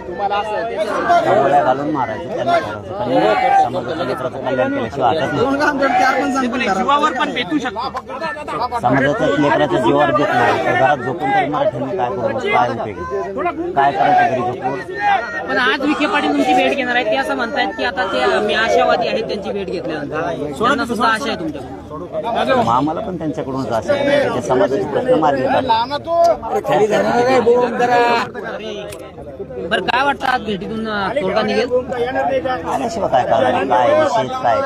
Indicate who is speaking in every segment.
Speaker 1: गोळ्या घालून मारायचं त्यांना करायचं. पण समाजाच्या लेकराचं कल्याण केल्याशिवाय हटत नाही.
Speaker 2: जीवावर पण पेटू शकतो.
Speaker 1: समाजाच्या लेकराच्या जीवावर देत नाही तर घरात झोपून तरी मराठ्यांनी काय करू, काय उपयोग, काय करायचं घरी झोपून.
Speaker 3: पण आज विखे पाटील तुमची भेट घेणार आहेत, ते असं म्हणतायत की आता ते मी आशावादी आहेत त्यांची भेट घेतल्यानंतर त्यांना सुद्धा आशा आहे तुमच्याकडून.
Speaker 1: आम्हाला पण त्यांच्याकडूनच असं त्याच्या समाजाचे प्रश्न मार्गी
Speaker 3: बरं काय वाटतं आज भेटीतून तोडगा निघेल?
Speaker 1: आल्याशिवाय काय करणार, काय विषय काय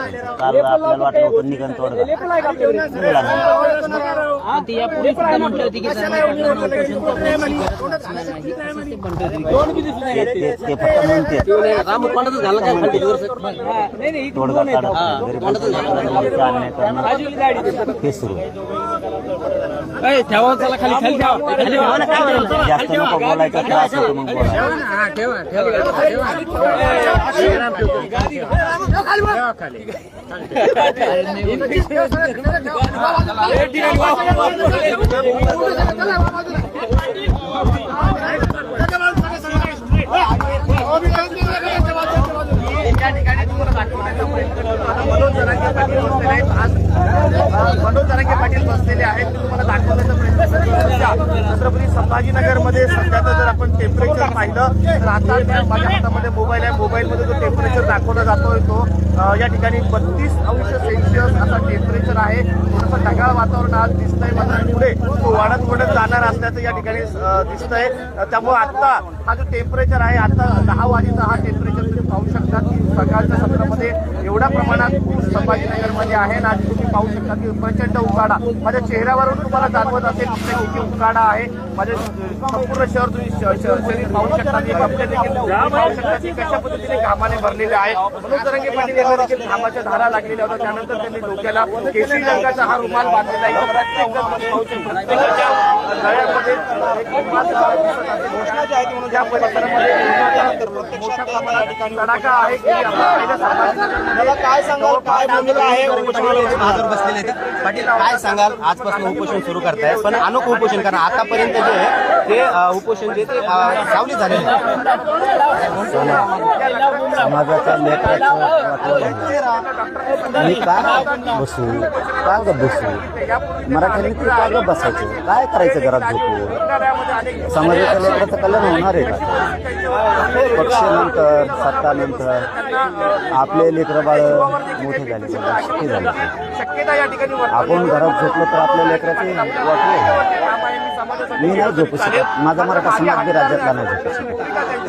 Speaker 1: काल आपल्याला वाटलं होतं निघन तोडगा निघाला नाही.
Speaker 3: ते यापूर्वी सुद्धा म्हटलं होती की
Speaker 1: ते फक्त म्हणते तोडगा काढत गरिबांचा अन्याय करणं हे सुरू आहे. जास्त नको बोलायचा त्रास होतो मग
Speaker 2: मनोज जरांगे पाटील बसलेले आहेत. तुम्हाला दाखवण्याचा प्रयत्न करतो. छत्रपती संभाजीनगरमध्ये सध्याचं जर आपण टेम्परेचर पाहिलं तर आता माझ्या हातामध्ये मोबाईल आहे. मोबाईलमध्ये जो टेम्परेचर दाखवला जातोय तो या ठिकाणी 32°C असा टेम्परेचर आहे. थोडंसं ढगाळ वातावरण आज दिसतंय, मात्र पुढे तो वाढत जाणार असल्याचं या ठिकाणी दिसतंय. त्यामुळे आता हा जो टेम्परेचर आहे, आता 10 वाजेचा हा टेम्परेचर तुम्ही पाहू शकता की सकाळच्या सत्रामध्ये एवढ्या प्रमाणात संभाजीनगरमध्ये आहे ना. तुम्ही पाहू शकता की प्रचंड उकाडा माझ्या चेहऱ्यावरून तुम्हाला जाणवत असेल किती उकाडा आहे. माझे संपूर्ण शहर तुम्ही शरीर पाहू शकता की कपडे देखील पाहू शकता की कशा पद्धतीने घामाने भरलेले आहे. मनोज जरांगे पाटील यांना देखील घामाच्या धारा लागलेल्या होत्या. त्यानंतर त्यांनी डोक्याला केशरी रंगाचा हा रुमाल बांधलेला आहे. प्रत्येकाच्या गळ्यामध्ये या परिसरामध्ये मोठ्या प्रमाणात तडाखा आहे.
Speaker 4: काय सांगाल, काय भूमिका आहे उपोषणाला बसलेले आहेत पाटील, काय सांगाल? आजपासून उपोषण सुरू करताय, पण अनोखं उपोषण कारण आतापर्यंत जे आहे ते उपोषण जे ते सावली झालेलं आहे.
Speaker 1: समाजाच्या लेकराचं मी का बसू, का ग बसू, मराठ्यांनी तरी का ग बसायचं, काय करायचं घरात झोपू. समाजाच्या लेकराचं कल्याण होणार आहे का? पक्षानंतर सत्तानंतर आपले लेकरं बाळ मोठे झाले, शिक्षित झाले. आपण घरात झोपलो तर आपल्या लेकराचे वाटले. मी नाही झोपू शकत, माझा मराठा समाज बी राज्यातला नाही झोपू शकत.